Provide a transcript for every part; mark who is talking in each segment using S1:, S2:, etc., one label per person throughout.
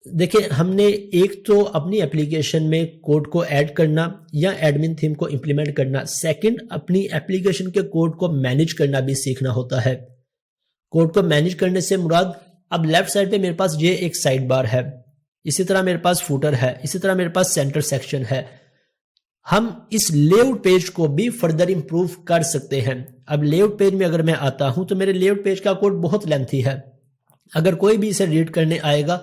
S1: देखिए, हमने एक तो अपनी एप्लीकेशन में कोड को ऐड करना या एडमिन थीम को इंप्लीमेंट करना, सेकंड अपनी एप्लीकेशन के कोड को मैनेज करना भी सीखना होता है। कोड को मैनेज करने से मुराद, अब लेफ्ट साइड पे मेरे पास ये एक साइड बार है, इसी तरह मेरे पास फूटर है, इसी तरह मेरे पास सेंटर सेक्शन है। हम इस लेआउट पेज को भी फर्दर इंप्रूव कर सकते हैं। अब लेआउट पेज में अगर मैं आता हूं तो मेरे लेआउट पेज का कोड बहुत लेंथी है। अगर कोई भी इसे रीड करने आएगा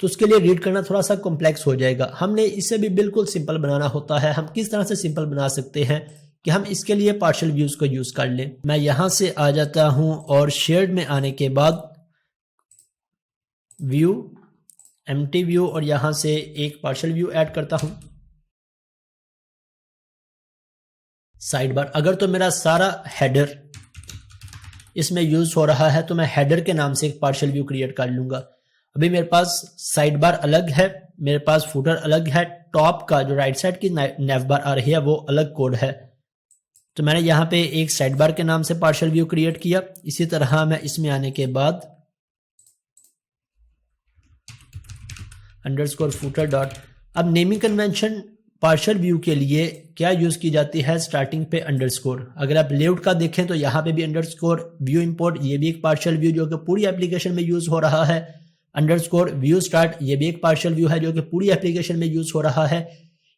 S1: तो उसके लिए रीड करना थोड़ा सा कॉम्प्लेक्स हो जाएगा। हमने इसे भी बिल्कुल सिंपल बनाना होता है। हम किस तरह से सिंपल बना सकते हैं कि हम इसके लिए पार्शियल व्यूज को यूज कर लें। मैं यहां से आ जाता हूं और शेयर्ड में आने के बाद व्यू, एम्प्टी व्यू, और यहां से एक पार्शियल व्यू ऐड करता हूं। साइड बार, अगर तो मेरा सारा हेडर इसमें यूज हो रहा है तो मैं हेडर के नाम से एक पार्शियल व्यू क्रिएट कर लूंगा। अभी मेरे पास साइड बार अलग है, मेरे पास फुटर अलग है, टॉप का जो राइट साइड की नेव बार आ रही है वो अलग कोड है। तो मैंने यहाँ पे एक साइड बार के नाम से पार्शियल व्यू क्रिएट किया। इसी तरह मैं इसमें आने के बाद अंडरस्कोर फुटर डॉट, अब नेमिंग कन्वेंशन पार्शियल व्यू के लिए क्या यूज की जाती है, स्टार्टिंग पे अंडरस्कोर। अगर आप लेआउट का देखें तो यहाँ पे भी अंडरस्कोर व्यू इंपोर्ट, ये भी एक पार्शियल व्यू जो कि पूरी एप्लीकेशन में यूज हो रहा है। अंडरस्कोर व्यू स्टार्ट, ये भी एक पार्शियल व्यू है जो कि पूरी एप्लीकेशन में यूज हो रहा है।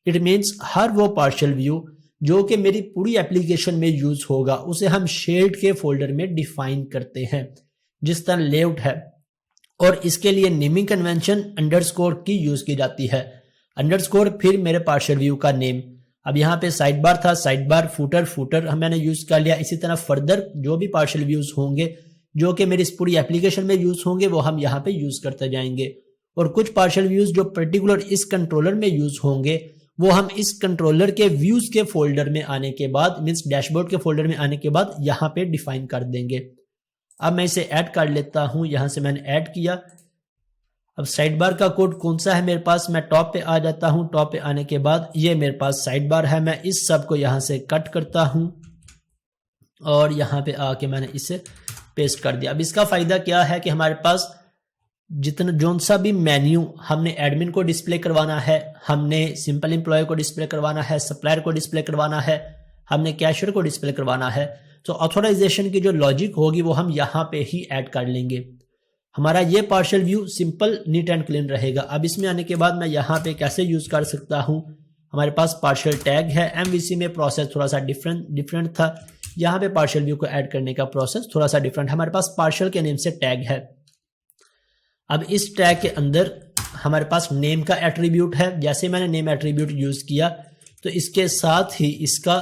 S1: इट मीन्स हर वो पार्शियल व्यू जो कि मेरी पूरी एप्लीकेशन में यूज होगा उसे हम शेड के फोल्डर में डिफाइन करते हैं, जिस तरह लेआउट है। और इसके लिए नेमिंग कन्वेंशन अंडरस्कोर की यूज की जाती है। अंडरस्कोर फिर मेरे पार्शियल व्यू का नेम। अब यहाँ पे साइड बार था, साइड बार फुटर, फुटर मैंने यूज कर लिया। इसी तरह फर्दर जो भी पार्शियल व्यूज होंगे जो कि मेरी इस पूरी एप्लीकेशन में यूज होंगे वो हम यहाँ पे यूज करते जाएंगे। और कुछ पार्शियल व्यूज जो पर्टिकुलर इस कंट्रोलर में यूज होंगे वो हम इस कंट्रोलर के व्यूज के फोल्डर में आने के बाद, मीन्स डैशबोर्ड के फोल्डर में आने के बाद यहाँ पे डिफाइन कर देंगे। अब मैं इसे ऐड कर लेता हूं, यहां से मैंने ऐड किया। अब साइड बार का कोड कौन सा है मेरे पास, मैं टॉप पे आ जाता हूं। टॉप पे आने के बाद ये मेरे पास साइड बार है, मैं इस सब को यहां से कट करता हूं और यहां पे आके मैंने इसे पेस्ट कर दिया। अब इसका फायदा क्या है कि हमारे पास जितना जोन सा भी मेन्यू हमने एडमिन को डिस्प्ले करवाना है, हमने सिंपल एम्प्लॉय को डिस्प्ले करवाना है, सप्लायर को डिस्प्ले करवाना है, हमने कैशियर को डिस्प्ले करवाना है, तो ऑथोराइजेशन की जो लॉजिक होगी वो हम यहाँ पे ही ऐड कर लेंगे। हमारा ये partial view simple, neat and clean रहेगा। अब इसमें आने के बाद मैं यहाँ पे कैसे यूज कर सकता हूँ, हमारे पास पार्शियल टैग है। एमवीसी में प्रोसेस थोड़ा सा डिफरेंट था, यहाँ पे पार्शियल व्यू को ऐड करने का प्रोसेस थोड़ा सा डिफरेंट। हमारे पास पार्शियल के नेम से टैग है। अब इस टैग के अंदर हमारे पास नेम का एट्रीब्यूट है। जैसे मैंने नेम एट्रीब्यूट यूज किया तो इसके साथ ही इसका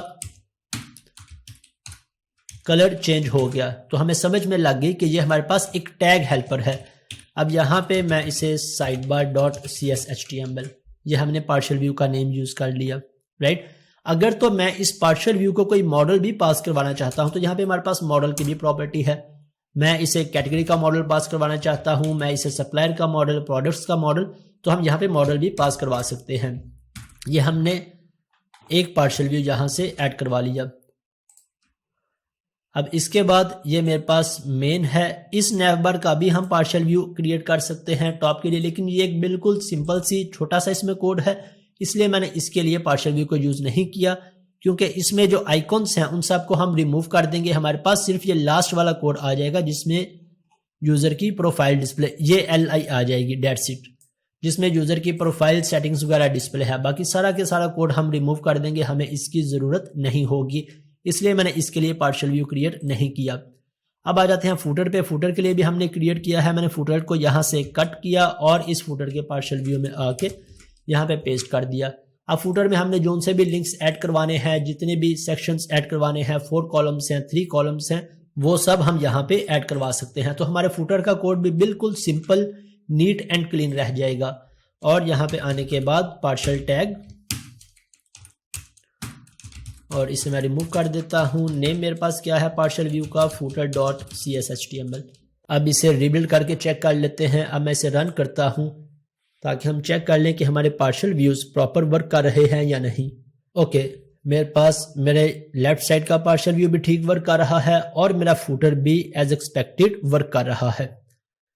S1: कलर चेंज हो गया, तो हमें समझ में लग गई कि ये हमारे पास एक टैग हेल्पर है। अब यहाँ पे मैं इसे साइडबार डॉट CSHTML, ये हमने पार्शियल व्यू का नेम यूज कर लिया, राइट। अगर तो मैं इस पार्शियल व्यू को कोई मॉडल भी पास करवाना चाहता हूं तो यहाँ पे हमारे पास मॉडल की भी प्रॉपर्टी है। मैं इसे कैटेगरी का मॉडल पास करवाना चाहता हूं, मैं इसे सप्लायर का मॉडल, प्रोडक्ट्स का मॉडल, तो हम यहाँ पे मॉडल भी पास करवा सकते हैं। ये हमने एक पार्शियल व्यू यहां से ऐड करवा लिया। अब इसके बाद ये मेरे पास मेन है। इस नेवबार का भी हम पार्शियल व्यू क्रिएट कर सकते हैं टॉप के लिए, लेकिन ये एक बिल्कुल सिंपल सी छोटा सा इसमें कोड है, इसलिए मैंने इसके लिए पार्शियल व्यू को यूज नहीं किया, क्योंकि इसमें जो आइकॉन्स हैं उन सब को हम रिमूव कर देंगे। हमारे पास सिर्फ ये लास्ट वाला कोड आ जाएगा जिसमें यूजर की प्रोफाइल डिस्प्ले, ये LI आ जाएगी, डेट्स इट, जिसमें यूजर की प्रोफाइल सेटिंग्स वगैरह डिस्प्ले है। बाकी सारा के सारा कोड हम रिमूव कर देंगे, हमें इसकी जरूरत नहीं होगी, इसलिए मैंने इसके लिए पार्शियल व्यू क्रिएट नहीं किया। अब आ जाते हैं फुटर पे। फुटर के लिए भी हमने क्रिएट किया है। मैंने फुटर को यहाँ से कट किया और इस फुटर के पार्शियल व्यू में आके यहाँ पे पेस्ट कर दिया। अब फुटर में हमने जोन से भी लिंक्स ऐड करवाने हैं, जितने भी सेक्शंस ऐड करवाने हैं, 4 कॉलम्स हैं, 3 कॉलम्स हैं, वो सब हम यहाँ पे ऐड करवा सकते हैं। तो हमारे फुटर का कोड भी बिल्कुल सिंपल, नीट एंड क्लीन रह जाएगा। और यहाँ पे आने के बाद पार्शियल टैग, और इसे मैं रिमूव कर देता हूँ। नेम मेरे पास क्या है पार्शियल व्यू का, फुटर डॉट CSHTML। अब इसे रिबिल्ड करके चेक कर लेते हैं। अब मैं इसे रन करता हूँ ताकि हम चेक कर लें कि हमारे पार्शियल व्यूज प्रॉपर वर्क कर रहे हैं या नहीं। ओके, मेरे पास मेरे लेफ्ट साइड का पार्शियल व्यू भी ठीक वर्क कर रहा है और मेरा फुटर भी एज एक्सपेक्टेड वर्क कर रहा है।